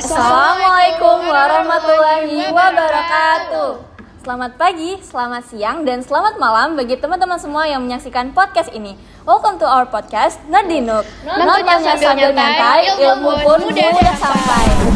Assalamualaikum warahmatullahi wabarakatuh. Selamat pagi, selamat siang, dan selamat malam bagi teman-teman semua yang menyaksikan podcast ini. Welcome to our podcast, Nerdinuk. Nontonnya sambil nyantai, ilmu pun mudah sampai.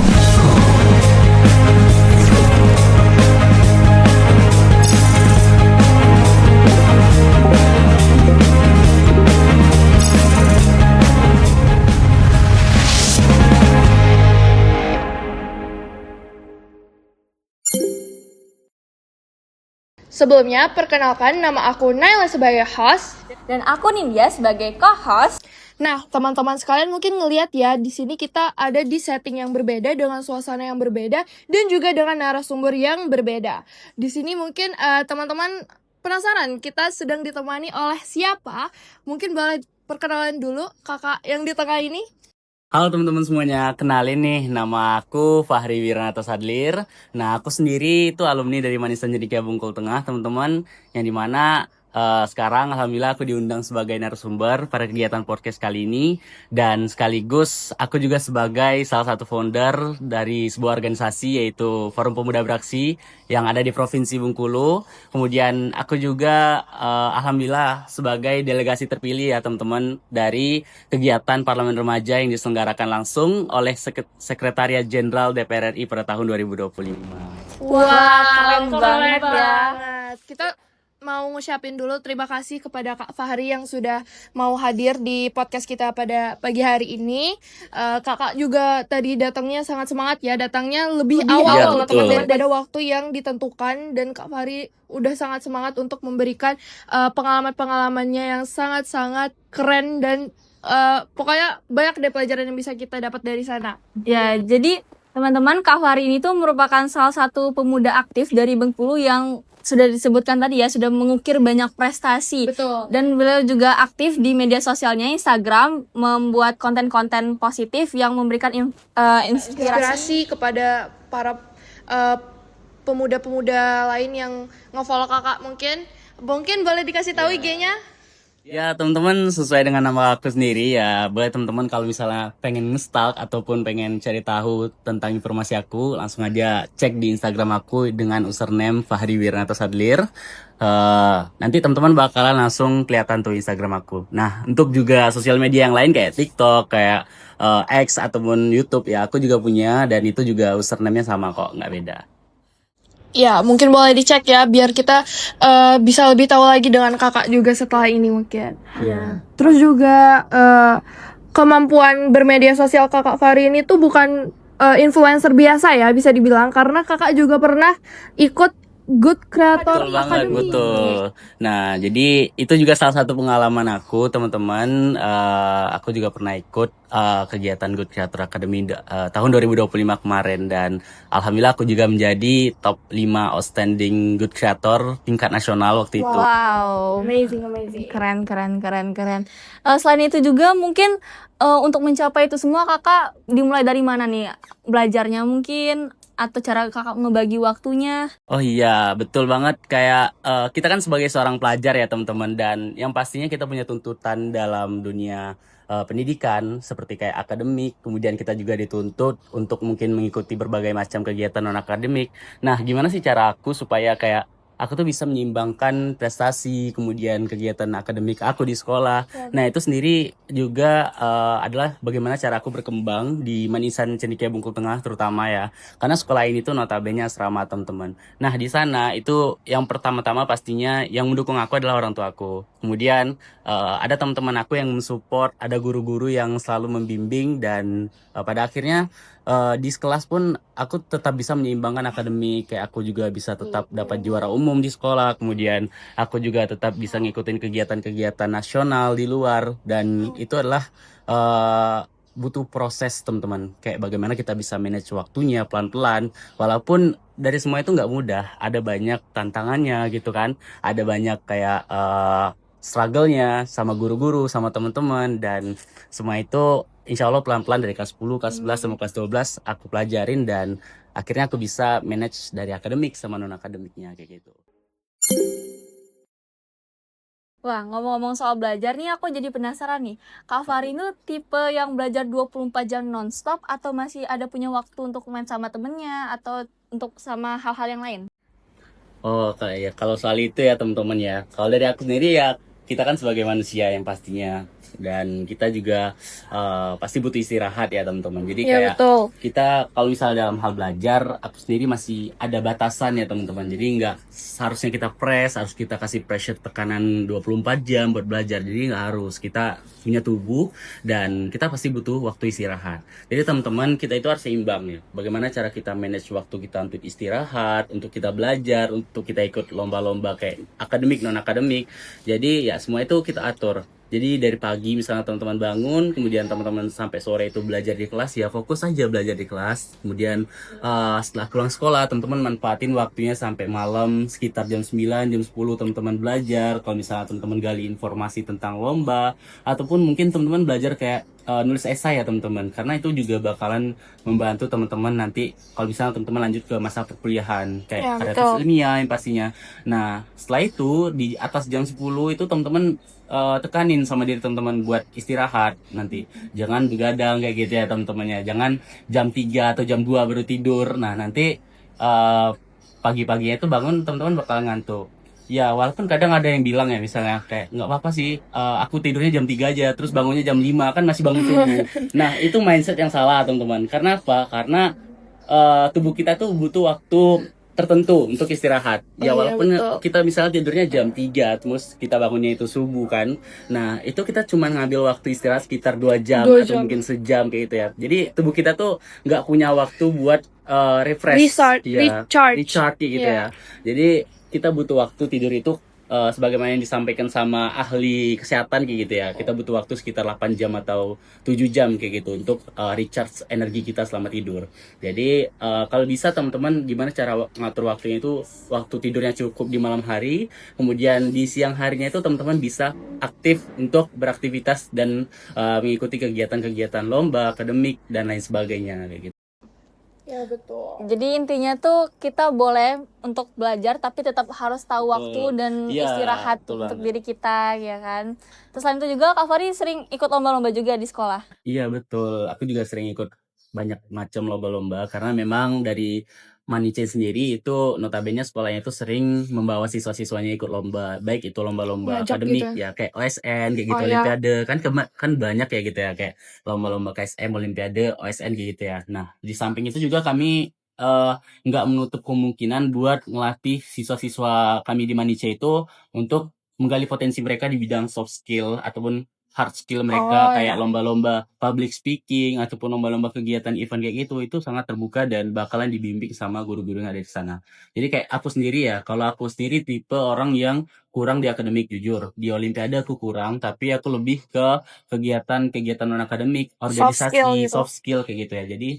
Sebelumnya, perkenalkan nama aku Naila sebagai host. Dan aku Nindya sebagai co-host. Nah, teman-teman sekalian mungkin ngelihat ya, di sini kita ada di setting yang berbeda, dengan suasana yang berbeda, dan juga dengan narasumber yang berbeda. Di sini mungkin teman-teman penasaran, kita sedang ditemani oleh siapa? Mungkin boleh perkenalan dulu kakak yang di tengah ini. Halo teman-teman semuanya, kenalin nih, nama aku Fahri Wiranata Sadlir. Nah, aku sendiri itu alumni dari Manisan Cendekia Bungkul Tengah, teman-teman, yang dimana sekarang alhamdulillah aku diundang sebagai narasumber pada kegiatan podcast kali ini. Dan sekaligus aku juga sebagai salah satu founder dari sebuah organisasi yaitu Forum Pemuda Beraksi yang ada di Provinsi Bengkulu. Kemudian aku juga alhamdulillah sebagai delegasi terpilih ya teman-teman dari kegiatan Parlemen Remaja yang diselenggarakan langsung oleh Sekretariat Jenderal DPR RI pada tahun 2025. Wah, keren banget ya. Kita mau ngucapin dulu terima kasih kepada Kak Fahri yang sudah mau hadir di podcast kita pada pagi hari ini. Kakak juga tadi datangnya sangat semangat ya, datangnya lebih awal ya, teman-teman daripada waktu yang ditentukan, dan Kak Fahri udah sangat semangat untuk memberikan pengalaman-pengalamannya yang sangat-sangat keren, dan pokoknya banyak deh pelajaran yang bisa kita dapat dari sana. Ya, jadi teman-teman, Kak Fahri ini tuh merupakan salah satu pemuda aktif dari Bengkulu yang sudah disebutkan tadi ya, sudah mengukir banyak prestasi. Betul. Dan beliau juga aktif di media sosialnya Instagram, membuat konten-konten positif yang memberikan inspirasi kepada para pemuda-pemuda lain yang nge-follow kakak. Mungkin boleh dikasih tahu IG-nya? Ya teman-teman, sesuai dengan nama aku sendiri ya, boleh teman-teman kalau misalnya pengen nge-stalk ataupun pengen cari tahu tentang informasi aku, langsung aja cek di Instagram aku dengan username Fahri Wiranata Sadlir. Nanti teman-teman bakalan langsung kelihatan tuh Instagram aku. Nah, untuk juga sosial media yang lain kayak TikTok, kayak X ataupun YouTube ya, aku juga punya, dan itu juga username-nya sama kok, nggak beda. Ya, mungkin boleh dicek ya, biar kita bisa lebih tahu lagi dengan kakak juga setelah ini mungkin. Iya. Terus juga kemampuan bermedia sosial kakak Fahri ini tuh bukan influencer biasa ya, bisa dibilang, karena kakak juga pernah ikut Good Creator Betul banget, Academy. betul. Nah, jadi itu juga salah satu pengalaman aku, teman-teman. Aku juga pernah ikut kegiatan Good Creator Academy tahun 2025 kemarin, dan alhamdulillah aku juga menjadi top 5 outstanding Good Creator tingkat nasional waktu itu. Wow, Amazing. keren. Selain itu juga mungkin untuk mencapai itu semua kakak dimulai dari mana nih belajarnya mungkin, atau cara kakak ngebagi waktunya? Oh iya, betul banget. Kayak kita kan sebagai seorang pelajar ya teman-teman, dan yang pastinya kita punya tuntutan dalam dunia pendidikan seperti kayak akademik. Kemudian kita juga dituntut untuk mungkin mengikuti berbagai macam kegiatan non akademik. Nah, gimana sih cara aku supaya kayak aku tuh bisa menyeimbangkan prestasi kemudian kegiatan akademik aku di sekolah. Nah, itu sendiri juga adalah bagaimana cara aku berkembang di Manisan Cendekia Bungkul Tengah terutama ya. Karena sekolah ini tuh notabene asrama teman-teman. Nah, di sana itu yang pertama-tama pastinya yang mendukung aku adalah orang tua aku. Kemudian ada teman-teman aku yang mensupport, ada guru-guru yang selalu membimbing, dan pada akhirnya di kelas pun aku tetap bisa menyeimbangkan akademik, kayak aku juga bisa tetap dapat juara umum di sekolah, kemudian aku juga tetap bisa ngikutin kegiatan-kegiatan nasional di luar, dan itu adalah butuh proses teman-teman, kayak bagaimana kita bisa manage waktunya pelan-pelan, walaupun dari semua itu nggak mudah, ada banyak tantangannya gitu kan, ada banyak kayak struggle-nya sama guru-guru, sama teman-teman, dan semua itu insya Allah pelan-pelan dari kelas 10, kelas 11, sama kelas 12 aku pelajarin, dan akhirnya aku bisa manage dari akademik sama non-akademiknya kayak gitu. Wah, ngomong-ngomong soal belajar nih, aku jadi penasaran nih. Kak Fari itu tipe yang belajar 24 jam nonstop atau masih ada punya waktu untuk main sama temennya atau untuk sama hal-hal yang lain? Oh, kayak ya kalau soal itu ya teman-teman ya. Kalau dari aku sendiri ya kita kan sebagai manusia yang pastinya dan kita juga pasti butuh istirahat ya teman-teman. Jadi Iya kayak betul. kita kalau misalnya dalam hal belajar, aku sendiri masih ada batasan ya teman-teman. Jadi nggak seharusnya kita harus kita kasih pressure tekanan 24 jam buat belajar. Jadi nggak harus. Kita punya tubuh dan kita pasti butuh waktu istirahat. Jadi teman-teman kita itu harus seimbang ya. Bagaimana cara kita manage waktu kita untuk istirahat, untuk kita belajar, untuk kita ikut lomba-lomba kayak akademik non akademik. Jadi ya semua itu kita atur. Jadi dari pagi misalnya teman-teman bangun, kemudian teman-teman sampai sore itu belajar di kelas ya fokus aja belajar di kelas. Kemudian setelah pulang sekolah teman-teman manfaatin waktunya sampai malam sekitar jam 9, jam 10 teman-teman belajar. Kalau misalnya teman-teman gali informasi tentang lomba ataupun mungkin teman-teman belajar kayak nulis esai ya teman-teman karena itu juga bakalan membantu teman-teman nanti kalau misalnya teman-teman lanjut ke masa perkuliahan kayak Ya, karya betul. ilmiah yang pastinya. Nah setelah itu di atas jam 10 itu teman-teman tekanin sama diri teman-teman buat istirahat nanti jangan begadang kayak gitu ya teman-temannya, jangan jam 3 atau jam 2 baru tidur. Nah nanti pagi-paginya itu bangun teman-teman bakal ngantuk. Ya, walaupun kadang ada yang bilang ya misalnya kayak nggak apa-apa sih, aku tidurnya jam 3 aja, terus bangunnya jam 5 kan masih bangun subuh. Nah, itu mindset yang salah, teman-teman. Karena apa? Karena tubuh kita tuh butuh waktu tertentu untuk istirahat. Oh Ya, iya walaupun betul. kita misalnya tidurnya jam 3 terus kita bangunnya itu subuh kan. Nah, itu kita cuma ngambil waktu istirahat sekitar 2 jam 2 atau jam. mungkin sejam kayak gitu ya. Jadi, tubuh kita tuh nggak punya waktu buat refresh, Restart, ya, recharge. recharge kayak gitu Iya. ya. Jadi kita butuh waktu tidur itu sebagaimana yang disampaikan sama ahli kesehatan kayak gitu ya. Kita butuh waktu sekitar 8 jam atau 7 jam kayak gitu untuk recharge energi kita selama tidur. Jadi kalau bisa teman-teman gimana cara ngatur waktunya itu waktu tidurnya cukup di malam hari, kemudian di siang harinya itu teman-teman bisa aktif untuk beraktivitas dan mengikuti kegiatan-kegiatan lomba, akademik dan lain sebagainya kayak gitu. Ya betul. Jadi intinya tuh kita boleh untuk belajar tapi tetap harus tahu waktu Betul. dan Iya, istirahat betul untuk banget. diri kita ya kan. Terus selain itu juga Kak Fari sering ikut lomba-lomba juga di sekolah. Iya betul, aku juga sering ikut banyak macam lomba-lomba karena memang dari Manice sendiri itu notabene sekolahnya itu sering membawa siswa-siswanya ikut lomba, baik itu lomba-lomba Ngajak gitu akademik ya. ya kayak OSN kayak gitu, Oh ya. Olimpiade kan kan banyak ya gitu ya kayak lomba-lomba KSM, Olimpiade, OSN kayak gitu ya. Nah di samping itu juga kami eh, nggak menutup kemungkinan buat ngelatih siswa-siswa kami di Manice itu untuk menggali potensi mereka di bidang soft skill ataupun hard skill mereka Oh kayak ya. lomba-lomba public speaking ataupun lomba-lomba kegiatan event kayak gitu itu sangat terbuka dan bakalan dibimbing sama guru-guru yang ada di sana. Jadi kayak aku sendiri ya, kalau aku sendiri tipe orang yang kurang di akademik jujur. Di olimpiade aku kurang, tapi aku lebih ke kegiatan-kegiatan non akademik, Soft skill organisasi, gitu. soft skill kayak gitu ya. Jadi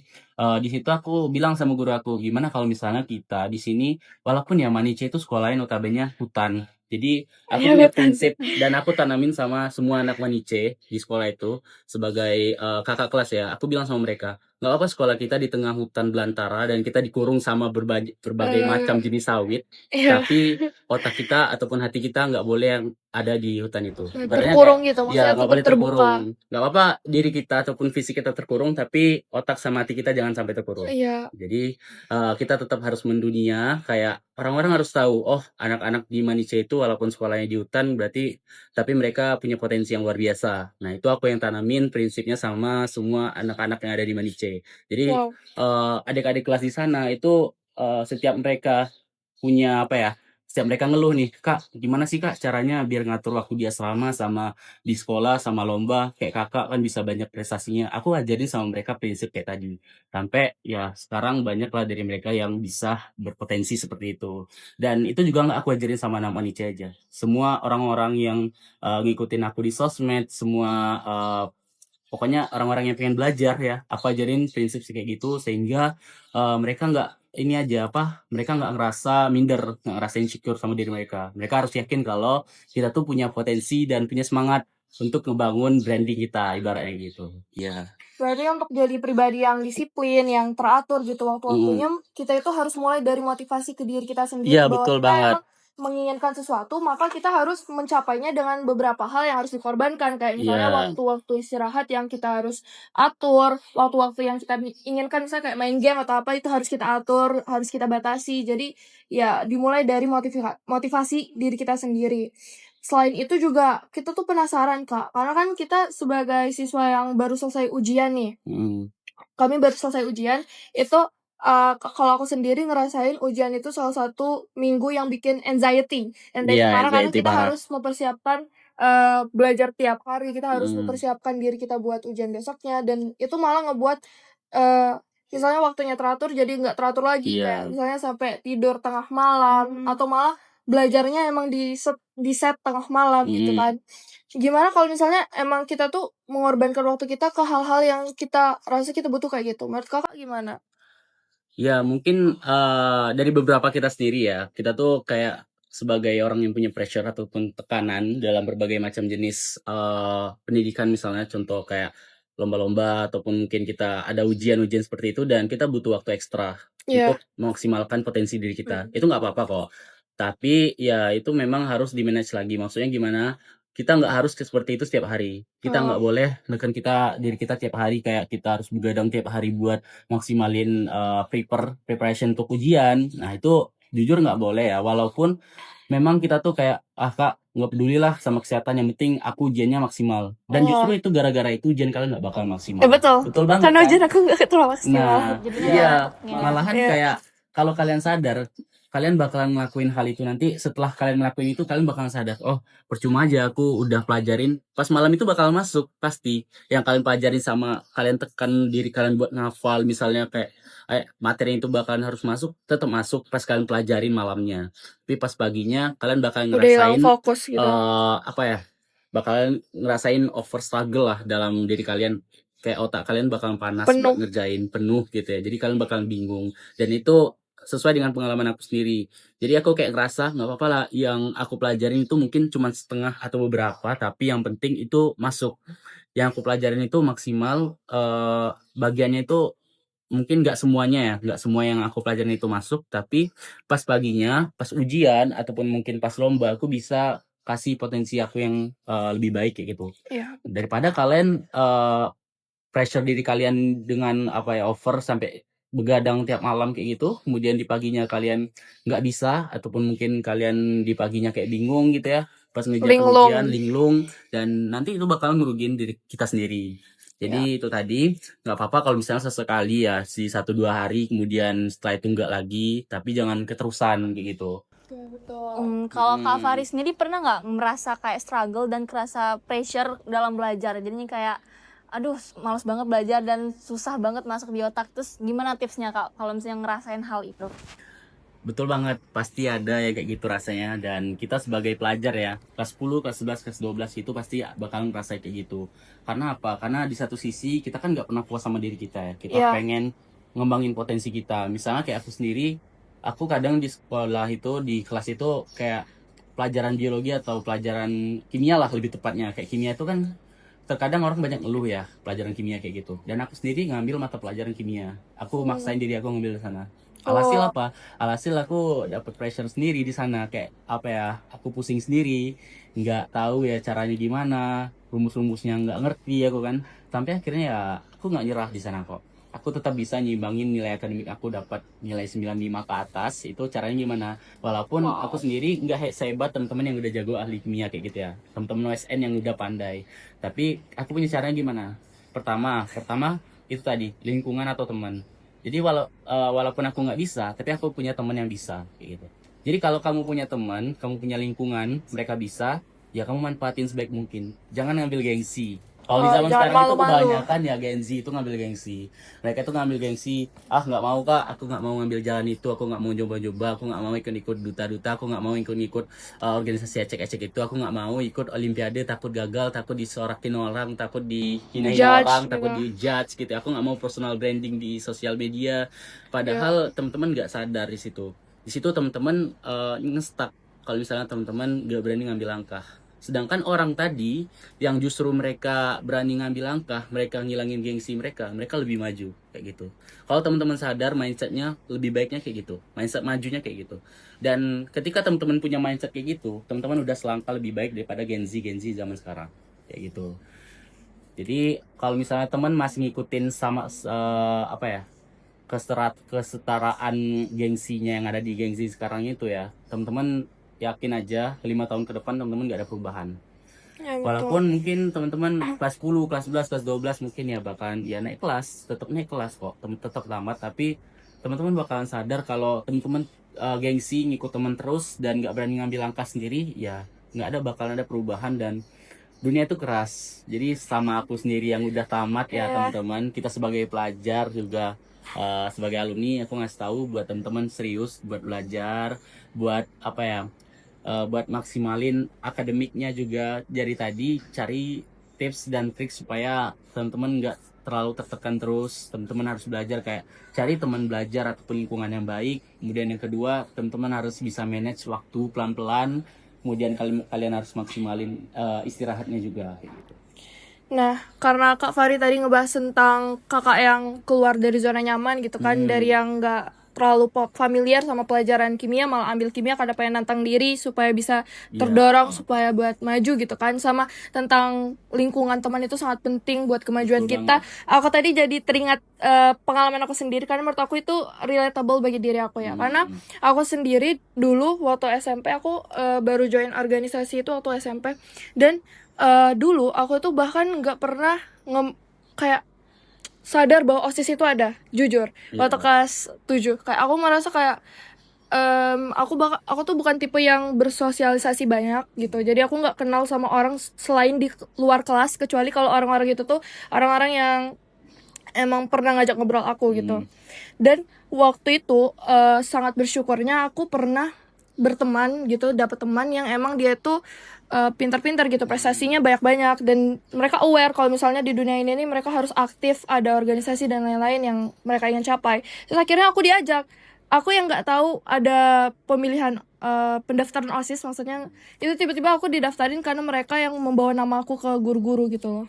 di situ aku bilang sama guru aku, gimana kalau misalnya kita di sini walaupun ya Manice itu sekolahnya notabene hutan. Jadi aku Ya punya betul. prinsip dan aku tanamin sama semua anak Manice di sekolah itu sebagai kakak kelas ya. Aku bilang sama mereka, nggak apa sekolah kita di tengah hutan belantara dan kita dikurung sama berbagai macam jenis sawit, Iya. tapi otak kita ataupun hati kita nggak boleh yang ada di hutan itu. Ibaratnya kayak Terkurung gitu, ya maksudnya nggak tetap boleh terbuka. terkurung. Nggak apa-apa diri kita ataupun fisik kita terkurung, tapi otak sama hati kita jangan sampai terkurung. Iya. Jadi kita tetap harus mendunia kayak orang-orang harus tahu, oh anak-anak di Manice itu walaupun sekolahnya di hutan berarti tapi mereka punya potensi yang luar biasa. Nah, itu aku yang tanamin prinsipnya sama semua anak-anak yang ada di Manice. Jadi Wow. adik-adik kelas di sana itu setiap mereka punya apa ya? Setiap mereka ngeluh nih, Kak, gimana sih Kak caranya biar ngatur waktu dia selama sama di sekolah sama lomba kayak Kakak kan bisa banyak prestasinya. Aku ajarin sama mereka prinsip kayak tadi. Sampai ya sekarang banyak lah dari mereka yang bisa berpotensi seperti itu. Dan itu juga nggak aku ajarin sama anak Manice aja. Semua orang-orang yang ngikutin aku di sosmed, semua pokoknya orang-orang yang pengen belajar ya, aku ajarin prinsip kayak gitu sehingga mereka nggak ini aja apa, mereka nggak ngerasa minder, nggak ngerasa insecure sama diri mereka. Mereka harus yakin kalau kita tuh punya potensi dan punya semangat untuk ngebangun branding kita, ibaratnya gitu. Iya. Berarti untuk jadi pribadi yang disiplin, yang teratur gitu Mm-mm. waktu-waktunya, kita itu harus mulai dari motivasi ke diri kita sendiri Iya bahwa betul kita banget. emang menginginkan sesuatu, maka kita harus mencapainya dengan beberapa hal yang harus dikorbankan. Kayak misalnya waktu-waktu istirahat yang kita harus atur, waktu-waktu yang kita inginkan, misalnya kayak main game atau apa, itu harus kita atur, harus kita batasi. Jadi ya dimulai dari motivasi diri kita sendiri. Selain itu juga kita tuh penasaran, Kak, karena kan kita sebagai siswa yang baru selesai ujian nih, kami baru selesai ujian, itu kalau aku sendiri ngerasain ujian itu salah satu minggu yang bikin anxiety. Karena kita harus mempersiapkan belajar tiap hari, kita harus mempersiapkan diri kita buat ujian besoknya, dan itu malah ngebuat misalnya waktunya teratur jadi nggak teratur lagi, kayak misalnya sampai tidur tengah malam, atau malah belajarnya emang di set tengah malam gitu kan. Gimana kalau misalnya emang kita tuh mengorbankan waktu kita ke hal-hal yang kita rasa kita butuh kayak gitu? Menurut kakak gimana? Ya mungkin dari beberapa kita sendiri ya, kita tuh kayak sebagai orang yang punya pressure ataupun tekanan dalam berbagai macam jenis pendidikan, misalnya contoh kayak lomba-lomba ataupun mungkin kita ada ujian-ujian seperti itu, dan kita butuh waktu ekstra untuk memaksimalkan potensi diri kita. Itu nggak apa-apa kok, tapi ya itu memang harus di manage lagi. Maksudnya gimana, kita nggak harus seperti itu setiap hari. Kita nggak boleh neken diri kita tiap hari kayak kita harus begadang tiap hari buat maksimalin preparation untuk ujian. Nah itu jujur nggak boleh ya, walaupun memang kita tuh kayak Kak, nggak peduli lah sama kesehatan, yang penting aku ujiannya maksimal. Dan justru itu gara-gara itu ujian kalian nggak bakal maksimal. Betul banget karena kan? ujian aku nggak terlalu maksimal. Nah iya, malahan kayak kalau kalian sadar, kalian bakalan ngelakuin hal itu nanti. Setelah kalian ngelakuin itu, kalian bakalan sadar, oh percuma aja aku udah pelajarin, pas malam itu bakal masuk pasti yang kalian pelajarin. Sama kalian tekan diri kalian buat ngafal, misalnya kayak materi itu bakalan harus masuk, tetap masuk pas kalian pelajarin malamnya. Tapi pas paginya kalian bakalan ngerasain fokus gitu. Bakalan ngerasain over struggle lah dalam diri kalian, kayak otak kalian bakalan panas buat ngerjain penuh gitu ya. Jadi kalian bakalan bingung, dan itu sesuai dengan pengalaman aku sendiri. Jadi aku kayak ngerasa nggak apa-apa lah yang aku pelajarin itu mungkin cuma setengah atau beberapa, tapi yang penting itu masuk. Yang aku pelajarin itu maksimal, bagiannya itu mungkin nggak semuanya ya, nggak semua yang aku pelajarin itu masuk, tapi pas paginya, pas ujian ataupun mungkin pas lomba, aku bisa kasih potensi aku yang lebih baik kayak gitu. Daripada kalian pressure diri kalian dengan over sampai begadang tiap malam kayak gitu, kemudian di paginya kalian nggak bisa, ataupun mungkin kalian di paginya kayak bingung gitu ya, pas ngejar ujian linglung, dan nanti itu bakal ngerugiin diri kita sendiri. Jadi itu tadi, nggak apa-apa kalau misalnya sesekali ya, 1-2 hari, kemudian setelah itu nggak lagi, tapi jangan keterusan kayak gitu. Kalau Kak Fari sendiri pernah nggak merasa kayak struggle dan kerasa pressure dalam belajar, jadinya kayak aduh malas banget belajar dan susah banget masuk di otak, terus gimana tipsnya Kak kalau misalnya ngerasain hal itu? Betul banget, pasti ada ya kayak gitu rasanya. Dan kita sebagai pelajar ya, kelas 10, kelas 11, kelas 12 itu pasti bakal ngerasain kayak gitu. Karena apa? Karena di satu sisi kita kan nggak pernah puas sama diri kita ya. Kita pengen ngembangin potensi kita. Misalnya kayak aku sendiri, aku kadang di sekolah itu, di kelas itu kayak pelajaran biologi atau pelajaran kimia lah lebih tepatnya. Kayak kimia itu kan terkadang orang banyak ngeluh ya pelajaran kimia kayak gitu. Dan aku sendiri ngambil mata pelajaran kimia. Aku maksain diri aku ngambil di sana. Alhasil apa? Alhasil aku dapet pressure sendiri di sana, kayak apa ya? Aku pusing sendiri, nggak tahu ya caranya gimana, rumus-rumusnya nggak ngerti aku kan. Sampai akhirnya ya aku nggak nyerah di sana kok. Aku tetap bisa nyimbangin nilai akademik aku, dapat nilai 95 ke atas. Itu caranya gimana? Walaupun aku sendiri nggak sehebat teman-teman yang udah jago ahli kimia kayak gitu ya, teman-teman OSN yang udah pandai. Tapi aku punya caranya gimana? Pertama itu tadi, lingkungan atau teman. Jadi walaupun aku nggak bisa, tapi aku punya teman yang bisa kayak gitu. Jadi kalau kamu punya teman, kamu punya lingkungan, mereka bisa, ya kamu manfaatin sebaik mungkin. Jangan ngambil gengsi. Kalau di zaman sekarang itu kebanyakan ya Gen Z itu ngambil gengsi. Mereka itu ngambil gengsi, nggak mau Kak, aku nggak mau ngambil jalan itu, aku nggak mau coba-coba, aku nggak mau ikut-ikut duta-duta, aku nggak mau ikut-ikut organisasi ecek-ecek itu, aku nggak mau ikut olimpiade, takut gagal, takut disorakin orang, takut dihinain orang, takut di-judge gitu. Aku nggak mau personal branding di sosial media. Padahal teman-teman nggak sadar di situ. Di situ teman-teman nge-stuck kalau misalnya teman-teman nggak berani ngambil langkah. Sedangkan orang tadi yang justru mereka berani ngambil langkah, mereka ngilangin gengsi mereka lebih maju kayak gitu. Kalau teman-teman sadar mindsetnya lebih baiknya kayak gitu, mindset majunya kayak gitu. Dan ketika teman-teman punya mindset kayak gitu, teman-teman udah selangkah lebih baik daripada Gen Z zaman sekarang kayak gitu. Jadi kalau misalnya teman masih ngikutin sama apa ya, kesetaraan gengsinya yang ada di gengsi sekarang itu ya, teman-teman yakin aja 5 tahun ke depan teman-teman nggak ada perubahan. Ya, betul. Walaupun mungkin teman-teman kelas 10, kelas 11, kelas 12 mungkin ya bakalan ya naik kelas, tetap naik kelas kok, tetap tamat, tapi teman-teman bakalan sadar kalau teman-teman gengsi ngikut teman terus dan nggak berani ngambil langkah sendiri, ya bakalan ada perubahan. Dan dunia itu keras. Jadi sama aku sendiri yang udah tamat ya teman-teman, kita sebagai pelajar juga sebagai alumni, aku ngasih tahu buat teman-teman serius buat belajar, buat apa ya, buat maksimalin akademiknya juga. Dari tadi cari tips dan trik supaya teman-teman nggak terlalu tertekan terus. Teman-teman harus belajar kayak cari teman belajar ataupun lingkungan yang baik. Kemudian yang kedua, teman-teman harus bisa manage waktu pelan-pelan. Kemudian kalian harus maksimalin istirahatnya juga kayak gitu. Nah, karena Kak Fari tadi ngebahas tentang kakak yang keluar dari zona nyaman gitu kan, dari yang nggak terlalu familiar sama pelajaran kimia, malah ambil kimia karena pengen nantang diri supaya bisa terdorong supaya buat maju gitu kan. Sama tentang lingkungan teman itu sangat penting buat kemajuan kita. Aku tadi jadi teringat pengalaman aku sendiri, karena menurut aku itu relatable bagi diri aku ya. Karena aku sendiri dulu waktu SMP aku baru join organisasi itu waktu SMP, dan dulu aku tuh bahkan nggak pernah kayak sadar bahwa OSIS itu ada, jujur. Waktu kelas 7 kayak aku merasa kayak aku tuh bukan tipe yang bersosialisasi banyak gitu. Jadi aku nggak kenal sama orang selain di luar kelas, kecuali kalau orang-orang itu tuh orang-orang yang emang pernah ngajak ngobrol aku gitu. Dan waktu itu sangat bersyukurnya aku pernah berteman gitu, dapat teman yang emang dia tuh pintar-pintar gitu, prestasinya banyak-banyak, dan mereka aware kalau misalnya di dunia ini nih mereka harus aktif, ada organisasi dan lain-lain yang mereka ingin capai. Terus akhirnya aku diajak, aku yang nggak tahu ada pemilihan pendaftaran OSIS, maksudnya itu tiba-tiba aku didaftarin karena mereka yang membawa nama aku ke guru-guru gitu loh.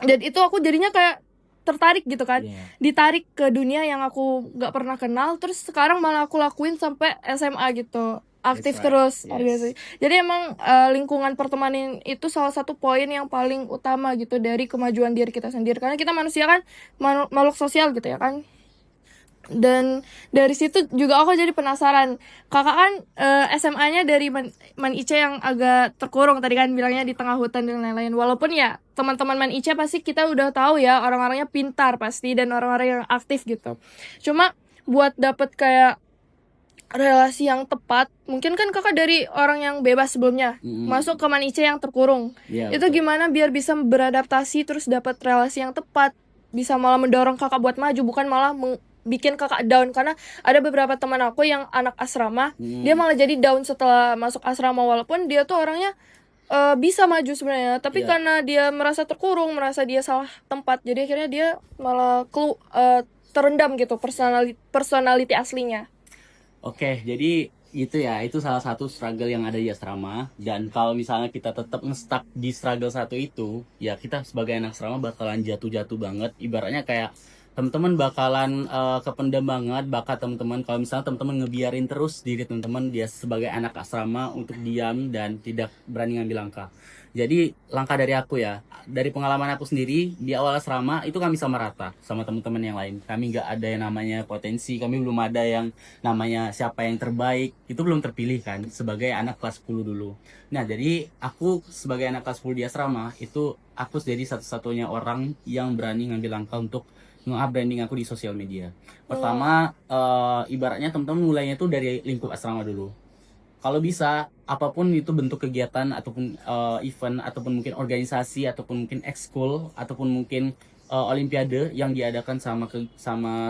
Dan itu aku jadinya kayak tertarik gitu kan, ditarik ke dunia yang aku nggak pernah kenal, terus sekarang malah aku lakuin sampai SMA gitu, aktif terus organisasi. Jadi emang lingkungan pertemanan itu salah satu poin yang paling utama gitu dari kemajuan diri kita sendiri, karena kita manusia kan makhluk sosial gitu ya kan. Dan dari situ juga aku jadi penasaran, kakak kan SMA-nya dari Man Ice yang agak terkurung tadi kan bilangnya, di tengah hutan dan lain-lain. Walaupun ya teman-teman Man Ice pasti kita udah tahu ya orang-orangnya pintar pasti dan orang-orang yang aktif gitu. Cuma buat dapet kayak relasi yang tepat, mungkin kan kakak dari orang yang bebas sebelumnya masuk ke Man Ice yang terkurung. Itu gimana biar bisa beradaptasi terus dapat relasi yang tepat, bisa malah mendorong kakak buat maju, bukan malah bikin kakak down? Karena ada beberapa teman aku yang anak asrama, dia malah jadi down setelah masuk asrama, walaupun dia tuh orangnya bisa maju sebenarnya, tapi karena dia merasa terkurung, merasa dia salah tempat, jadi akhirnya dia malah terendam gitu personality aslinya. Oke, jadi itu salah satu struggle yang ada di asrama. Dan kalau misalnya kita tetap nge-stuck di struggle satu itu, ya kita sebagai anak asrama bakalan jatuh-jatuh banget. Ibaratnya kayak teman-teman bakalan kependam banget bakat teman-teman kalau misalnya teman-teman ngebiarin terus diri teman-teman dia sebagai anak asrama untuk diam dan tidak berani ngambil langkah. Jadi langkah dari aku ya, dari pengalaman aku sendiri di awal asrama itu kami sama rata sama teman-teman yang lain. Kami nggak ada yang namanya potensi, kami belum ada yang namanya siapa yang terbaik, itu belum terpilih kan sebagai anak kelas 10 dulu. Nah jadi aku sebagai anak kelas 10 di asrama itu aku jadi satu-satunya orang yang berani ngambil langkah untuk nge-branding aku di sosial media. Pertama, ibaratnya teman-teman mulainya tuh dari lingkup asrama dulu. Kalau bisa, apapun itu bentuk kegiatan ataupun event ataupun mungkin organisasi ataupun mungkin ekskul ataupun mungkin olimpiade yang diadakan sama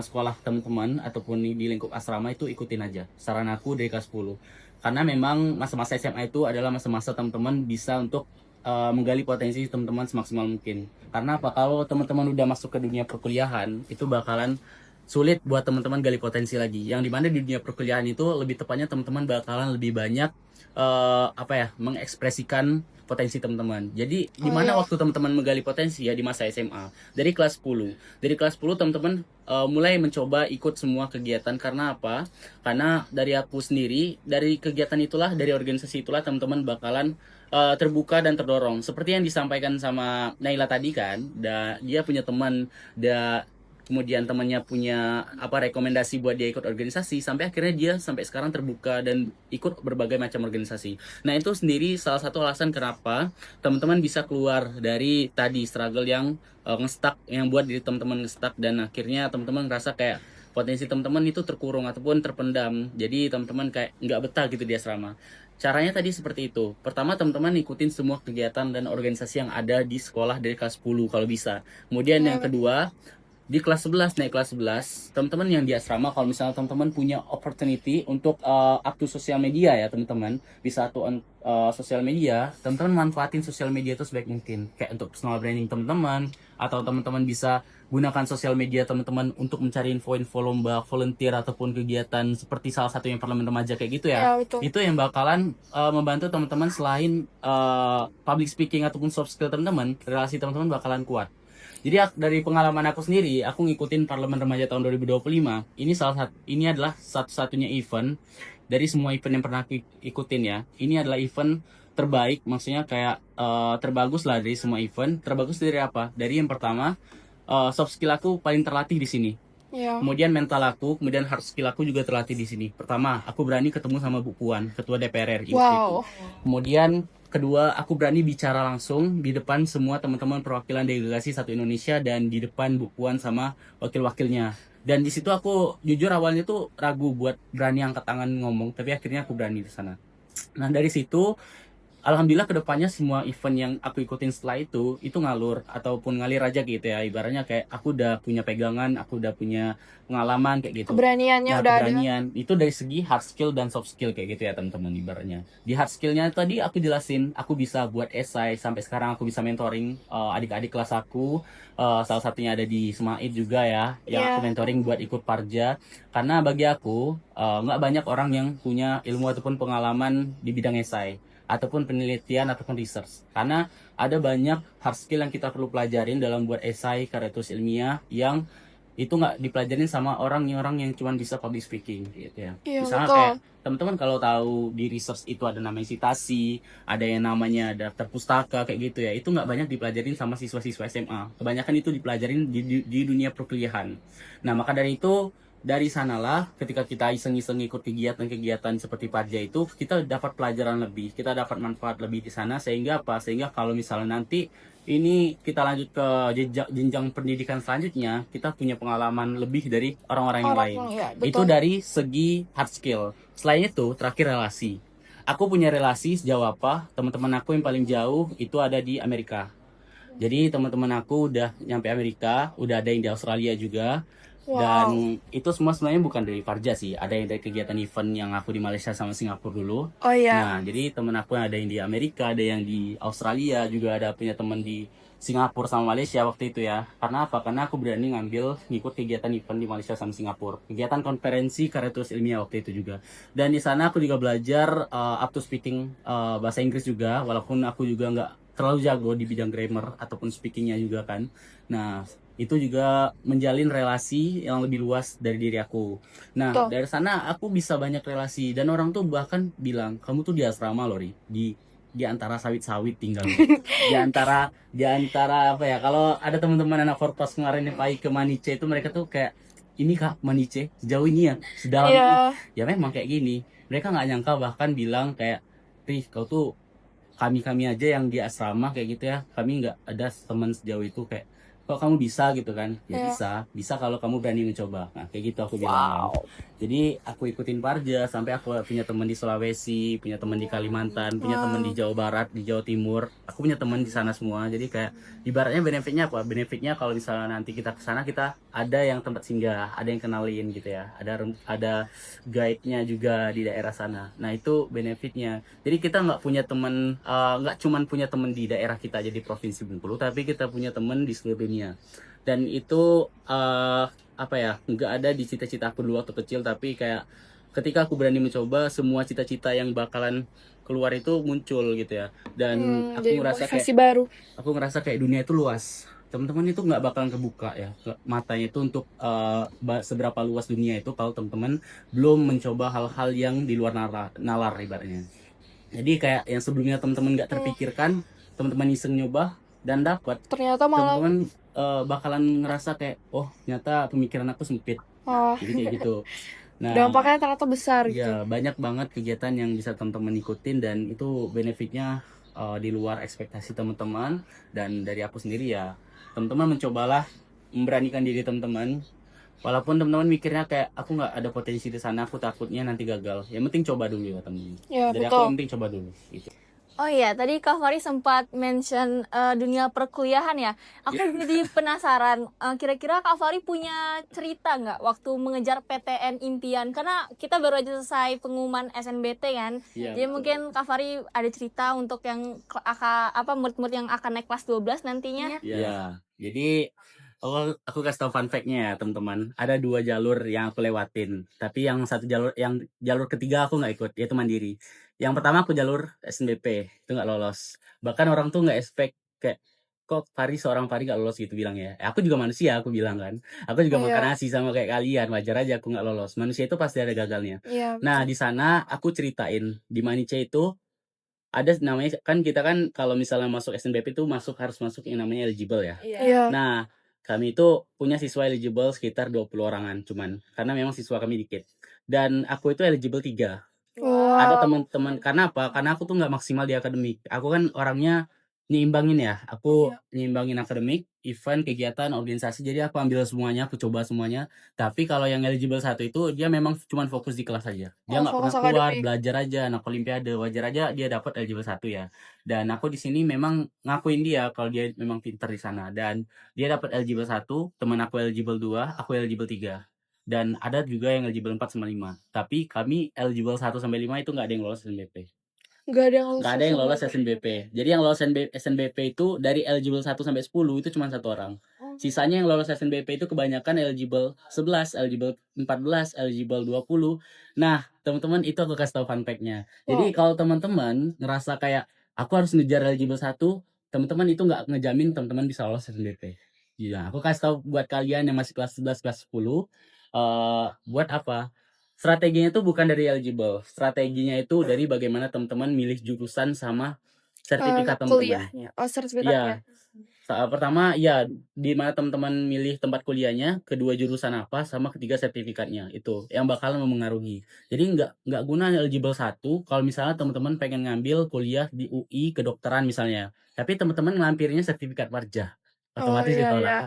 sekolah teman-teman ataupun di lingkup asrama itu ikutin aja. Saran aku dari kelas 10. Karena memang masa-masa SMA itu adalah masa-masa teman-teman bisa untuk menggali potensi teman-teman semaksimal mungkin. Karena apa? Kalau teman-teman udah masuk ke dunia perkuliahan, itu bakalan sulit buat teman-teman gali potensi lagi. Yang dimana di dunia perkuliahan itu lebih tepatnya teman-teman bakalan lebih banyak mengekspresikan potensi teman-teman. Jadi di mana waktu teman-teman menggali potensi ya di masa SMA. Dari kelas 10. Dari kelas 10 teman-teman mulai mencoba ikut semua kegiatan. Karena apa? Karena dari aku sendiri, dari kegiatan itulah, dari organisasi itulah teman-teman bakalan terbuka dan terdorong. Seperti yang disampaikan sama Naila tadi kan, dia punya teman, kemudian temannya punya rekomendasi buat dia ikut organisasi, sampai akhirnya dia sampai sekarang terbuka dan ikut berbagai macam organisasi. Nah, itu sendiri salah satu alasan kenapa teman-teman bisa keluar dari tadi struggle yang nge-stuck, yang buat diri teman-teman nge-stuck, dan akhirnya teman-teman ngerasa kayak potensi teman-teman itu terkurung ataupun terpendam. Jadi teman-teman kayak nggak betah gitu di asrama. Caranya tadi seperti itu. Pertama, teman-teman ikutin semua kegiatan dan organisasi yang ada di sekolah dari kelas 10 kalau bisa. Kemudian yang kedua, di kelas 11, naik kelas 11, teman-teman yang di asrama, kalau misalnya teman-teman punya opportunity untuk up to sosial media ya teman-teman, bisa sosial media, teman-teman manfaatin sosial media itu sebaik mungkin, kayak untuk personal branding teman-teman, atau teman-teman bisa gunakan sosial media teman-teman untuk mencari info-info lomba, volunteer, ataupun kegiatan seperti salah satunya parlemen remaja kayak gitu ya. Itu yang bakalan membantu teman-teman selain public speaking ataupun soft skill teman-teman, relasi teman-teman bakalan kuat. Jadi dari pengalaman aku sendiri, aku ngikutin Parlemen Remaja tahun 2025. Ini adalah satu-satunya event dari semua event yang pernah aku ikutin ya. Ini adalah event terbaik, maksudnya kayak terbagus lah dari semua event. Terbagus dari apa? Dari yang pertama, soft skill aku paling terlatih di sini. Kemudian mental aku, kemudian hard skill aku juga terlatih di sini. Pertama, aku berani ketemu sama Bu Puan, Ketua DPR RI. Kemudian kedua, aku berani bicara langsung di depan semua teman-teman perwakilan delegasi satu Indonesia dan di depan Bu Puan sama wakil-wakilnya. Dan di situ aku jujur awalnya tuh ragu buat berani angkat tangan ngomong, tapi akhirnya aku berani di sana. Nah, dari situ alhamdulillah kedepannya semua event yang aku ikutin setelah itu ngalur ataupun ngalir aja gitu ya, ibaratnya kayak aku udah punya pegangan, aku udah punya pengalaman kayak gitu. Keberaniannya udah ada. Itu dari segi hard skill dan soft skill kayak gitu ya teman-teman, ibaratnya. Di hard skillnya tadi aku jelasin, aku bisa buat esai, sampai sekarang aku bisa mentoring adik-adik kelas aku, salah satunya ada di Semaid juga ya, yang aku mentoring buat ikut Parja. Karena bagi aku nggak banyak orang yang punya ilmu ataupun pengalaman di bidang esai ataupun penelitian ataupun research, karena ada banyak hard skill yang kita perlu pelajarin dalam buat esai, karya tulis ilmiah yang itu nggak dipelajarin sama orang yang cuma bisa public speaking gitu ya. Misalnya kayak teman-teman kalau tahu di research itu ada namanya citasi, ada yang namanya daftar pustaka kayak gitu ya, itu nggak banyak dipelajarin sama siswa-siswa SMA. Kebanyakan itu dipelajarin di dunia perkuliahan. Nah, maka dari itu, dari sanalah ketika kita iseng-iseng ikut kegiatan-kegiatan seperti Parja itu, kita dapat pelajaran lebih, kita dapat manfaat lebih di sana, sehingga kalau misalnya nanti ini kita lanjut ke jenjang pendidikan selanjutnya, kita punya pengalaman lebih dari orang-orang yang lain. Itu dari segi hard skill. Selain itu, terakhir relasi. Aku punya relasi sejauh apa? Teman-teman aku yang paling jauh itu ada di Amerika. Jadi teman-teman aku udah nyampe Amerika, udah ada yang di Australia juga. Dan itu semua sebenarnya bukan dari Parja sih, ada yang dari kegiatan event yang aku di Malaysia sama Singapura dulu. Nah, jadi temen aku ada yang di Amerika, ada yang di Australia, juga ada punya temen di Singapura sama Malaysia waktu itu ya. Karena apa? Karena aku berani ngikut kegiatan event di Malaysia sama Singapura, kegiatan konferensi karya tulis ilmiah waktu itu juga. Dan di sana aku juga belajar up to speaking bahasa Inggris juga, walaupun aku juga nggak terlalu jago di bidang grammar ataupun speakingnya juga kan. Nah, itu juga menjalin relasi yang lebih luas dari diri aku. Nah, dari sana aku bisa banyak relasi, dan orang tuh bahkan bilang, kamu tuh di asrama loh, Ri, di antara sawit-sawit tinggal. di antara apa ya, kalau ada teman-teman anak Forpas kemarin yang pergi ke Manice itu, mereka tuh kayak, ini Kak Manice sejauh ini ya, sedalam ini. Ya memang kayak gini. Mereka nggak nyangka, bahkan bilang kayak, Ri, kau tuh kami aja yang di asrama kayak gitu ya, kami nggak ada teman sejauh itu, kayak kok kamu bisa gitu kan. Ya bisa kalau kamu berani mencoba. Nah, kayak gitu aku bilang. Jadi aku ikutin Parja sampai aku punya teman di Sulawesi, punya teman di Kalimantan, punya teman di Jawa Barat, di Jawa Timur. Aku punya teman di sana semua. Jadi kayak ibaratnya benefitnya apa? Benefitnya kalau misalnya nanti kita ke sana, kita ada yang tempat singgah, ada yang kenalin gitu ya. Ada guide-nya juga di daerah sana. Nah, itu benefitnya. Jadi kita nggak cuman punya teman di daerah kita aja di Provinsi Bengkulu, tapi kita punya teman di seluruh dunia. Dan itu nggak ada di cita-cita aku dulu waktu kecil, tapi kayak ketika aku berani mencoba, semua cita-cita yang bakalan keluar itu muncul gitu ya. Dan Jadi motivasi baru. aku ngerasa kayak dunia itu luas. Teman-teman itu nggak bakalan kebuka ya matanya itu untuk seberapa luas dunia itu kalau teman-teman belum mencoba hal-hal yang di luar nalar ibaratnya. Jadi kayak yang sebelumnya teman-teman nggak terpikirkan, teman-teman iseng nyoba dan dapat, Ternyata malah teman-teman bakalan ngerasa kayak, oh ternyata pemikiran aku sempit, oh, jadi kayak gitu. Nah, dampaknya ternyata besar gitu. ya banyak banget kegiatan yang bisa teman-teman ikutin dan itu benefitnya di luar ekspektasi teman-teman. Dan dari aku sendiri ya, teman-teman mencobalah memberanikan diri teman-teman. Walaupun teman-teman mikirnya kayak aku nggak ada potensi di sana, aku takutnya nanti gagal. Yang penting coba dulu ya teman-teman. Ya, Dari aku betul. yang penting coba dulu. Gitu. Oh iya, tadi Kak Fari sempat mention dunia perkuliahan ya. Aku jadi penasaran, kira-kira Kak Fari punya cerita nggak waktu mengejar PTN impian? Karena kita baru aja selesai pengumuman SNBT kan. Iya, Jadi betul. mungkin Kak Fari ada cerita untuk yang murid-murid yang akan naik kelas 12 nantinya. Ya, jadi aku kasih tau fun fact-nya ya teman-teman. Ada 2 jalur yang aku lewatin. Tapi yang satu jalur ketiga aku nggak ikut, yaitu mandiri. Yang pertama aku jalur SNBP, itu nggak lolos. Bahkan orang tuh nggak expect kayak kok seorang Fari nggak lolos gitu bilang ya. Aku juga manusia, aku bilang kan. Aku juga makan Iya. nasi sama kayak kalian, wajar aja aku nggak lolos. Manusia itu pasti ada gagalnya. Iya, Nah, betul. di sana aku ceritain di Manice itu ada namanya kan, kita kan kalau misalnya masuk SNBP itu harus masuk yang namanya eligible ya. Iya. Nah, kami itu punya siswa eligible sekitar 20 orangan cuman, karena memang siswa kami dikit. Dan aku itu eligible 3. Ada Wow. teman-teman, karena apa? Karena aku tuh nggak maksimal di akademik. Aku kan orangnya nyimbangin ya. Aku nyimbangin akademik, event, kegiatan, organisasi. Jadi aku ambil semuanya, aku coba semuanya. Tapi kalau yang eligible 1 itu dia memang cuman fokus di kelas aja. Dia nggak Fokus pernah keluar, akademik. belajar aja, anak olimpiade. Wajar aja dia dapat eligible 1 ya. Dan aku di sini memang ngakuin dia kalau dia memang pinter di sana. Dan dia dapat eligible 1, teman aku eligible 2, aku eligible 3. Dan ada juga yang eligible 4 sama 5. Tapi kami eligible 1 sampai 5 itu nggak ada yang lolos SNBP. Nggak ada yang lulus Nggak ada yang lolos SNBP. SNBP. Jadi yang lolos SNBP itu dari eligible 1 sampai 10 itu cuma 1 orang. Sisanya yang lolos SNBP itu kebanyakan eligible 11, eligible 14, eligible 20. Nah, teman-teman itu aku kasih tahu fun fact-nya. Jadi kalau teman-teman ngerasa kayak aku harus ngejar eligible 1, teman-teman itu nggak ngejamin teman-teman bisa lolos SNBP. Iya, aku kasih tahu buat kalian yang masih kelas 11, kelas 10, buat apa? Strateginya itu bukan dari eligible. Strateginya itu dari bagaimana teman-teman milih jurusan sama sertifikat teman-teman. Kuliahnya. Oh, sertifikatnya. Pertama ya di mana teman-teman milih tempat kuliahnya, kedua jurusan apa, sama ketiga sertifikatnya. Itu yang bakal mempengaruhi. Jadi nggak guna eligible 1 kalau misalnya teman-teman pengen ngambil kuliah di UI kedokteran misalnya. Tapi teman-teman ngelampirnya sertifikat Parja. Otomatis iya, ditolak. iya.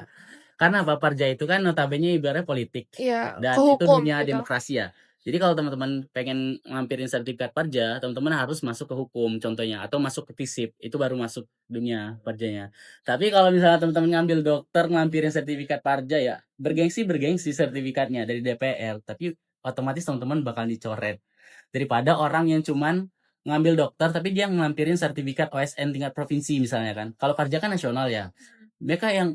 Karena apa? Parja itu kan notabene ibaratnya politik. Iya, Dan ke itu hukum dunia gitu. demokrasi ya. Jadi kalau teman-teman pengen ngampirin sertifikat Parja, teman-teman harus masuk ke hukum contohnya, atau masuk ke FISIP, itu baru masuk dunia Parjanya. Tapi kalau misalnya teman-teman ngambil dokter ngampirin sertifikat Parja ya, bergengsi sertifikatnya dari DPR, tapi otomatis teman-teman bakal dicoret. Daripada orang yang cuman ngambil dokter tapi dia ngampirin sertifikat OSN tingkat provinsi misalnya kan. Kalau Parja kan nasional ya. Mereka yang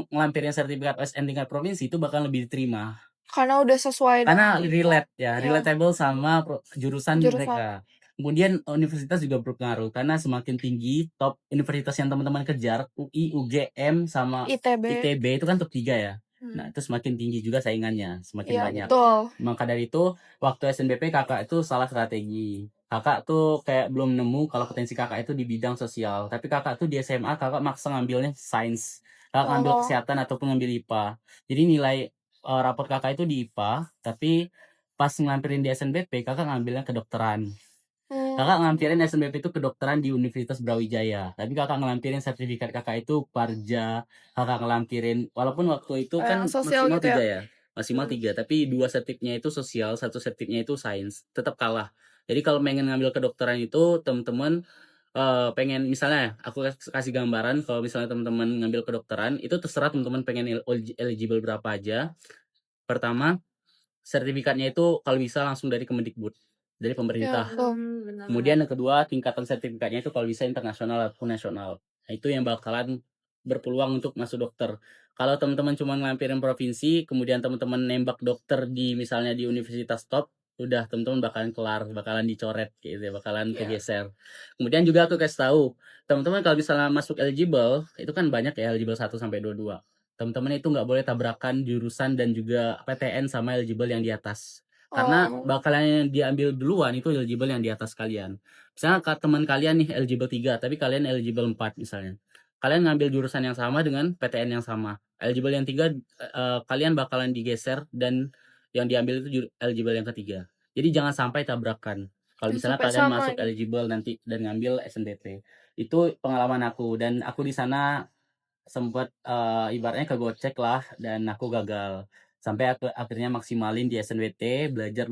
ngelampirin sertifikat OSN tingkat provinsi itu bakal lebih diterima. Karena udah sesuai Karena dengan relate ya, Iya. relatable sama jurusan Jurusan. mereka. Kemudian universitas juga berpengaruh karena semakin tinggi top universitas yang teman-teman kejar, UI, UGM sama ITB. ITB itu kan top 3 ya. Nah, itu semakin tinggi juga saingannya, semakin Iya, banyak. betul. Maka dari itu, waktu SNBP kakak itu salah strategi. Kakak tuh kayak belum nemu kalau potensi kakak itu di bidang sosial. Tapi kakak tuh di SMA kakak maksa ngambilnya sains. Kakak ngambil kesehatan ataupun ngambil IPA. Jadi nilai raport kakak itu di IPA, tapi pas ngelampirin di SNBP kakak ngambilnya kedokteran. Kakak ngelampirin SNBP itu kedokteran di Universitas Brawijaya. Tapi kakak ngelampirin sertifikat kakak itu Parja. Kakak ngelampirin, walaupun waktu itu kan Sosial maksimal gitu ya? 3 ya. Maksimal 3, tapi 2 sertifnya itu sosial, 1 sertifnya itu sains. Tetap kalah. Jadi kalau pengen ngambil kedokteran itu, teman-teman pengen misalnya aku kasih gambaran kalau misalnya teman-teman ngambil kedokteran, itu terserah teman-teman pengen eligible berapa aja. Pertama, sertifikatnya itu kalau bisa langsung dari Kemendikbud, dari pemerintah. Kemudian yang kedua, tingkatan sertifikatnya itu kalau bisa internasional ataupun nasional. Nah, itu yang bakalan berpeluang untuk masuk dokter. Kalau teman-teman cuma ngelampirin provinsi, kemudian teman-teman nembak dokter di misalnya di universitas top, udah teman-teman bakalan kelar, bakalan dicoret gitu ya, bakalan kegeser. Kemudian juga aku kasih tahu, teman-teman kalau misalnya masuk eligible, itu kan banyak ya eligible 1 sampai 22. Teman-teman itu nggak boleh tabrakan jurusan dan juga PTN sama eligible yang di atas. Karena bakalan yang diambil duluan itu eligible yang di atas kalian. Misalnya teman kalian nih eligible 3, tapi kalian eligible 4 misalnya. Kalian ngambil jurusan yang sama dengan PTN yang sama. Eligible yang 3 kalian bakalan digeser dan yang diambil itu eligible yang ketiga. Jadi jangan sampai tabrakan. Kalau misalnya Sampai kalian sama masuk gitu. eligible nanti dan ngambil SNBT. Itu pengalaman aku dan aku di sana sempat ibaratnya kegocek lah dan aku gagal. Sampai aku akhirnya maksimalin di SNBT, belajar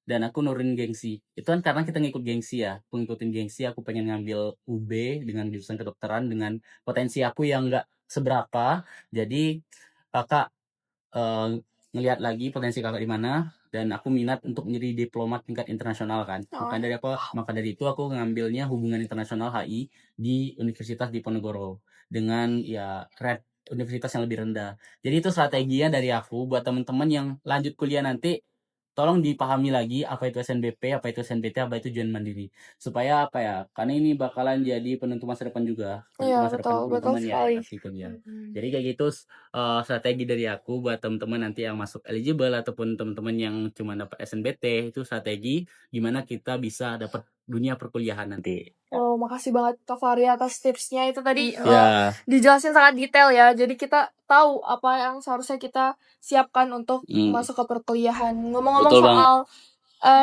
dan aku nurunin gengsi. Itu kan karena kita ngikut gengsi ya. Aku ngikutin gengsi, aku pengen ngambil UB dengan jurusan kedokteran dengan potensi aku yang enggak seberapa. Jadi kakak ngelihat lagi potensi kakak di mana dan aku minat untuk menjadi diplomat tingkat internasional kan. Maka dari itu aku ngambilnya hubungan internasional HI di Universitas Diponegoro dengan ya rate universitas yang lebih rendah. Jadi itu strateginya dari aku buat teman-teman yang lanjut kuliah nanti, tolong dipahami lagi apa itu SNBP, apa itu SNBT, apa itu ujian mandiri. Supaya apa ya? Karena ini bakalan jadi penentu masa depan juga. Penentu Iya, masa depan betul teman-teman ya sekali. pasti kuliah. Jadi kayak gitu strategi dari aku buat teman-teman nanti yang masuk eligible ataupun teman-teman yang cuma dapat SNBT, itu strategi gimana kita bisa dapat dunia perkuliahan nanti. Oh, makasih banget Kak Fahri atas tipsnya itu tadi Ya. dijelasin sangat detail ya. Jadi kita tahu apa yang seharusnya kita siapkan untuk masuk ke perkuliahan. Ngomong-ngomong Betul banget. soal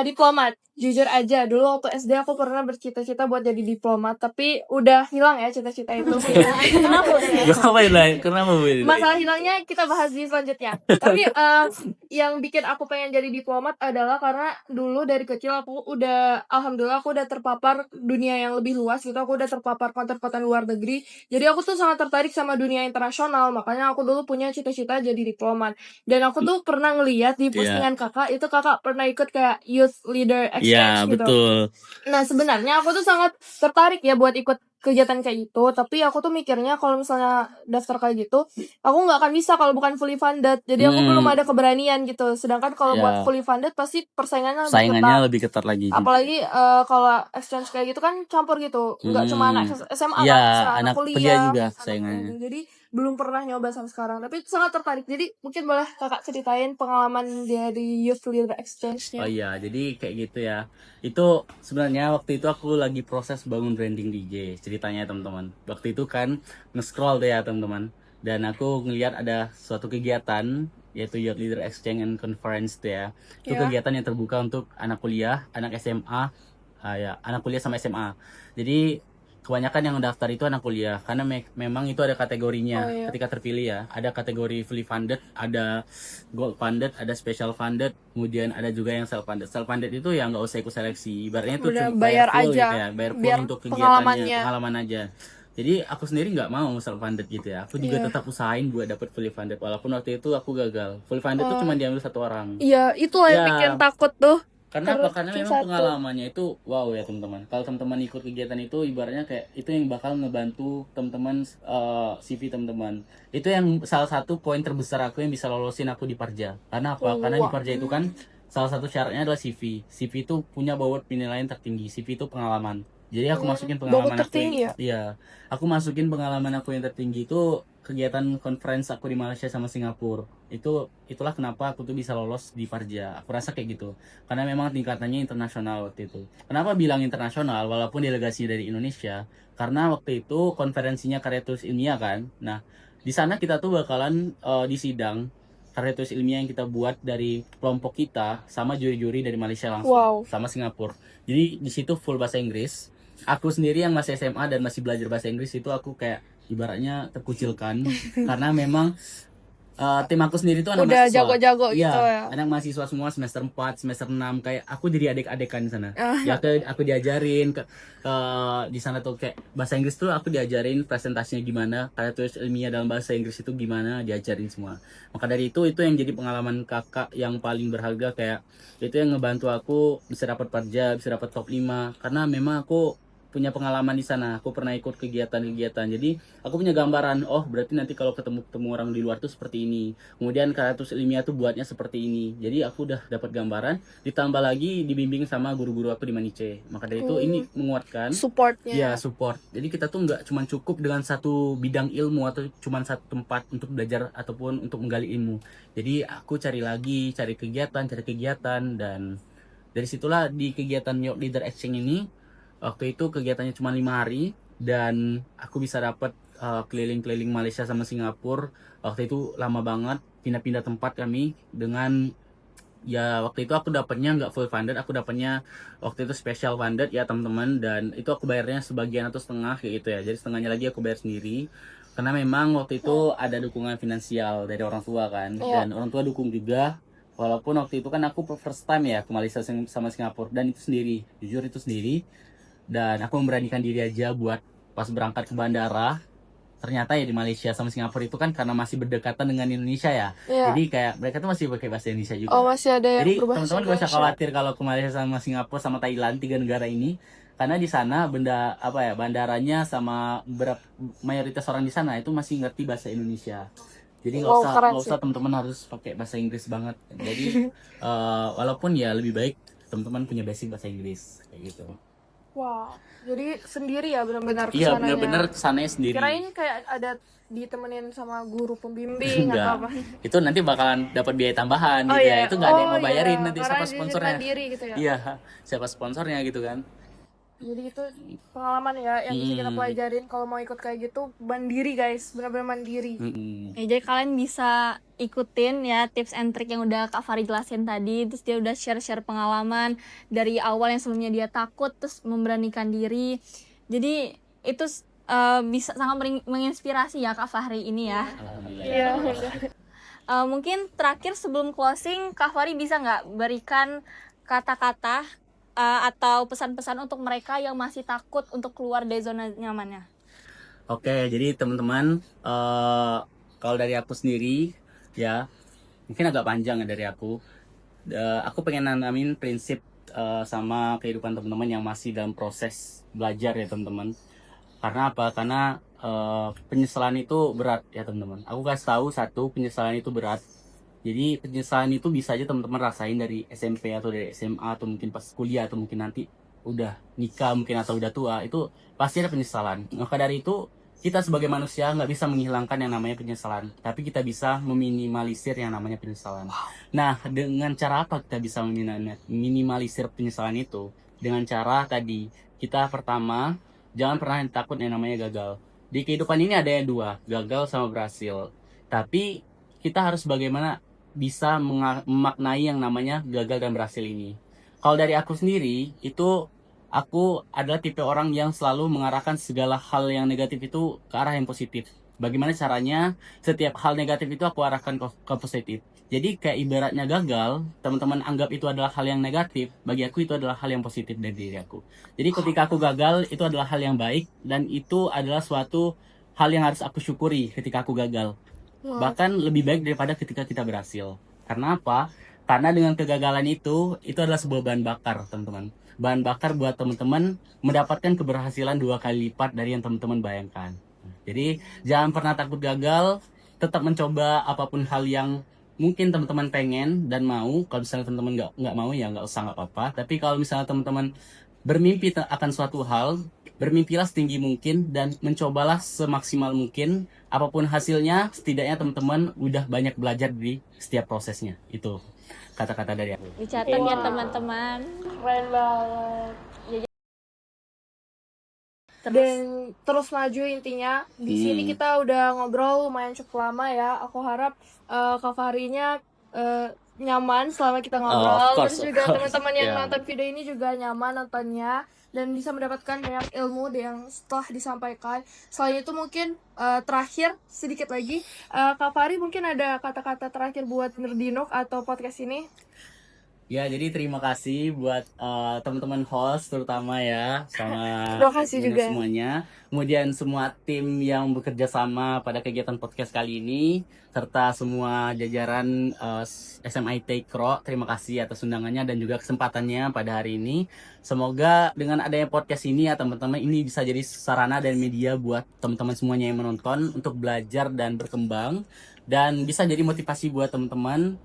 diplomat, jujur aja dulu waktu SD aku pernah bercita-cita buat jadi diplomat, tapi udah hilang ya cita-cita itu. Kenapa ya? Kenapa Bu? Masalah hilangnya kita bahas di selanjutnya. Tapi yang bikin aku pengen jadi diplomat adalah karena dulu dari kecil aku alhamdulillah aku udah terpapar dunia yang lebih luas gitu. Aku udah terpapar konten-konten luar negeri. Jadi aku tuh sangat tertarik sama dunia internasional. Makanya aku dulu punya cita-cita jadi diplomat. Dan aku tuh pernah ngeliat di postingan kakak, itu kakak pernah ikut kayak youth leader exchange gitu. Betul. Nah sebenarnya aku tuh sangat tertarik ya buat ikut kegiatan kayak gitu, tapi aku tuh mikirnya kalau misalnya daftar kayak gitu, aku nggak akan bisa kalau bukan fully funded. Jadi aku belum ada keberanian gitu. Sedangkan kalau buat fully funded pasti persaingannya lebih ketat lagi. Apalagi kalau exchange kayak gitu kan campur gitu, nggak cuma anak SMA Iya, kan, bisa anak kuliah kuliah juga anak saingannya. jadi belum pernah nyoba sampai sekarang, tapi sangat tertarik. Jadi mungkin boleh kakak ceritain pengalaman dari youth leader exchange-nya. Oh iya, jadi kayak gitu ya. Itu sebenarnya waktu itu aku lagi proses bangun branding DJ. Ceritanya teman-teman. Waktu itu kan nge-scroll tuh ya teman-teman. Dan aku ngeliat ada suatu kegiatan yaitu Youth Leader Exchange and Conference tuh ya. Itu kegiatan yang terbuka untuk anak kuliah, anak SMA, anak kuliah sama SMA. Jadi kebanyakan yang daftar itu anak kuliah karena memang itu ada kategorinya. Ketika terpilih ya, ada kategori fully funded, ada gold funded, ada special funded, kemudian ada juga yang self funded. Self funded itu ya nggak usah ikut seleksi, ibaratnya itu Udah cuma bayar full aja, gitu ya, bayar full biar untuk kegiatannya, pengalamannya. pengalaman aja. Jadi aku sendiri nggak mau self funded gitu ya. Aku juga tetap usahain buat dapet fully funded walaupun waktu itu aku gagal. Fully funded itu cuma diambil 1 orang. Iya, itulah yang bikin takut tuh. Karena apa? Karena memang pengalamannya itu wow ya teman-teman. Kalau teman-teman ikut kegiatan itu ibaratnya kayak itu yang bakal ngebantu teman-teman CV teman-teman. Itu yang salah satu poin terbesar aku yang bisa lolosin aku di Parja. Karena apa? Karena di Parja itu kan salah satu syaratnya adalah CV. CV itu punya bobot penilaian tertinggi. CV itu pengalaman. Jadi aku masukin pengalaman aku. Iya. Aku masukin pengalaman aku yang tertinggi itu kegiatan conference aku di Malaysia sama Singapura. Itulah kenapa aku tuh bisa lolos di Parja. Aku rasa kayak gitu. Karena memang tingkatannya internasional waktu itu. Kenapa bilang internasional walaupun delegasi dari Indonesia? Karena waktu itu konferensinya karya tulis ilmiah kan. Nah, di sana kita tuh bakalan disidang karya tulis ilmiah yang kita buat dari kelompok kita sama juri-juri dari Malaysia langsung sama Singapura. Jadi di situ full bahasa Inggris. Aku sendiri yang masih SMA dan masih belajar bahasa Inggris itu aku kayak ibaratnya terkucilkan karena memang tim aku sendiri tuh anak udah mahasiswa. jago-jago gitu ya. Anak mahasiswa semua semester 4, semester 6 kayak aku jadi adik-adekan di sana. Ya aku diajarin di sana tuh kayak bahasa Inggris tuh aku diajarin presentasinya gimana, karya tulis ilmiah dalam bahasa Inggris itu gimana, diajarin semua. Maka dari itu yang jadi pengalaman kakak yang paling berharga kayak itu yang ngebantu aku bisa dapat Parja, bisa dapat top 5 karena memang aku punya pengalaman di sana. Aku pernah ikut kegiatan-kegiatan. Jadi aku punya gambaran, oh berarti nanti kalau ketemu orang di luar tuh seperti ini. Kemudian karakter ilmiah tuh buatnya seperti ini. Jadi aku udah dapat gambaran. Ditambah lagi dibimbing sama guru-guru aku di Manice. Maka dari itu ini menguatkan. Supportnya. Ya, support. Jadi kita tuh nggak cuma cukup dengan satu bidang ilmu atau cuma satu tempat untuk belajar ataupun untuk menggali ilmu. Jadi aku cari lagi, cari kegiatan, dan dari situlah di kegiatan Youth Leader Exchange ini, waktu itu kegiatannya cuma 5 hari dan aku bisa dapat keliling-keliling Malaysia sama Singapura. Waktu itu lama banget, pindah-pindah tempat kami dengan ya waktu itu aku dapatnya nggak full funded, aku dapatnya waktu itu special funded ya teman-teman, dan itu aku bayarnya sebagian atau setengah kayak gitu ya. Jadi setengahnya lagi aku bayar sendiri karena memang waktu itu ada dukungan finansial dari orang tua kan, dan orang tua dukung juga. Walaupun waktu itu kan aku first time ya ke Malaysia sama Singapura, dan itu sendiri, jujur itu sendiri, dan aku memberanikan diri aja buat pas berangkat ke bandara. Ternyata ya di Malaysia sama Singapura itu kan karena masih berdekatan dengan Indonesia ya. Jadi kayak mereka tuh masih pakai bahasa Indonesia juga. Oh, masih ada yang Jadi berbahasa teman-teman gak usah Indonesia. khawatir kalau ke Malaysia sama Singapura sama Thailand, 3 negara ini, karena di sana bandaranya sama mayoritas orang di sana itu masih ngerti bahasa Indonesia. Jadi nggak usah teman-teman harus pakai bahasa Inggris banget. Jadi walaupun ya lebih baik teman-teman punya basic bahasa Inggris kayak gitu. Wow. Jadi sendiri ya benar-benar Iya, kesananya. benar-benar kesananya sendiri. Kirain kayak ada ditemenin sama guru pembimbing atau Enggak. apa. Itu nanti bakalan dapat biaya tambahan gitu iya. ya. Itu nggak ada yang mau iya. bayarin nanti, Karena siapa jadi sponsornya. mandiri gitu ya. Iya, siapa sponsornya gitu kan. Jadi itu pengalaman ya yang bisa kita pelajarin kalau mau ikut kayak gitu, mandiri guys, benar-benar mandiri. Ya, jadi kalian bisa ikutin ya tips and trick yang udah Kak Fari jelasin tadi. Terus dia udah share-share pengalaman dari awal yang sebelumnya dia takut terus memberanikan diri. Jadi itu bisa sangat menginspirasi ya Kak Fahri ini ya. Alhamdulillah. Iya. Mungkin terakhir sebelum closing, Kak Fahri bisa nggak berikan kata-kata atau pesan-pesan untuk mereka yang masih takut untuk keluar dari zona nyamannya? Oke, jadi teman-teman, kalau dari aku sendiri ya, mungkin agak panjang ya dari aku. Aku pengen nanamin prinsip sama kehidupan teman-teman yang masih dalam proses belajar ya teman-teman. Karena apa? Karena penyesalan itu berat ya teman-teman. Aku kasih tahu satu, penyesalan itu berat. Jadi penyesalan itu bisa aja teman-teman rasain dari SMP atau dari SMA atau mungkin pas kuliah atau mungkin nanti udah nikah mungkin atau udah tua, itu pasti ada penyesalan. Maka dari itu kita sebagai manusia nggak bisa menghilangkan yang namanya penyesalan, tapi kita bisa meminimalisir yang namanya penyesalan. Nah, dengan cara apa kita bisa meminimalisir penyesalan itu? Dengan cara tadi, kita pertama jangan pernah takut yang namanya gagal. Di kehidupan ini ada yang dua, gagal sama berhasil. Tapi kita harus bagaimana bisa memaknai yang namanya gagal dan berhasil ini. Kalau dari aku sendiri, itu aku adalah tipe orang yang selalu mengarahkan segala hal yang negatif itu ke arah yang positif. Bagaimana caranya? Setiap hal negatif itu aku arahkan ke positif. Jadi kayak ibaratnya gagal, teman-teman anggap itu adalah hal yang negatif, bagi aku itu adalah hal yang positif dari diri aku. Jadi ketika aku gagal, itu adalah hal yang baik, dan itu adalah suatu hal yang harus aku syukuri ketika aku gagal. Bahkan lebih baik daripada ketika kita berhasil. Karena apa? Karena dengan kegagalan itu adalah sebuah bahan bakar, teman-teman. Bahan bakar buat teman-teman mendapatkan keberhasilan 2 kali lipat dari yang teman-teman bayangkan. Jadi jangan pernah takut gagal, tetap mencoba apapun hal yang mungkin teman-teman pengen dan mau. Kalau misalnya teman-teman nggak mau ya nggak usah, nggak apa-apa. Tapi kalau misalnya teman-teman bermimpi akan suatu hal, bermimpilah setinggi mungkin dan mencobalah semaksimal mungkin. Apapun hasilnya, setidaknya teman-teman udah banyak belajar di setiap prosesnya. Itu kata-kata dari aku. Dicatat ya teman-teman. Keren banget. Dan terus maju intinya. Di sini kita udah ngobrol lumayan cukup lama ya. Aku harap Kak Fahrinya nyaman selama kita ngobrol. Terus juga teman-teman yang nonton video ini juga nyaman nontonnya dan bisa mendapatkan banyak ilmu yang setelah disampaikan. Selain itu mungkin terakhir sedikit lagi, Kak Fahri mungkin ada kata-kata terakhir buat Nerdinok atau podcast ini? Ya, jadi terima kasih buat teman-teman host terutama ya, sama Terima kasih juga. semuanya. Kemudian semua tim yang bekerja sama pada kegiatan podcast kali ini, serta semua jajaran SMA Tekro, terima kasih atas undangannya dan juga kesempatannya pada hari ini. Semoga dengan adanya podcast ini ya teman-teman, ini bisa jadi sarana dan media buat teman-teman semuanya yang menonton untuk belajar dan berkembang. Dan bisa jadi motivasi buat teman-teman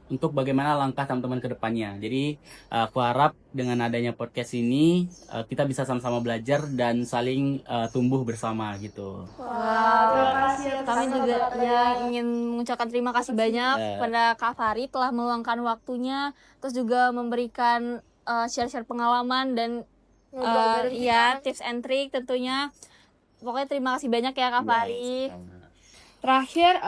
untuk bagaimana langkah teman-teman ke depannya. Jadi aku harap dengan adanya podcast ini kita bisa sama-sama belajar dan saling tumbuh bersama gitu. Terima kasih atas Kami juga ya ingin mengucapkan terima kasih banyak Eh. kepada Kak Fari telah meluangkan waktunya, terus juga memberikan share-share pengalaman dan Ngobrol bareng ya tips and trick tentunya. Pokoknya terima kasih banyak ya Kak Fari. Terakhir,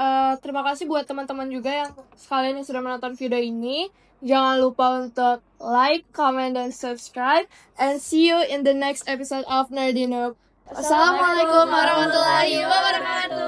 terima kasih buat teman-teman juga yang sekalian yang sudah menonton video ini. Jangan lupa untuk like, comment, dan subscribe. And see you in the next episode of Nerdy Noob. Assalamualaikum warahmatullahi wabarakatuh.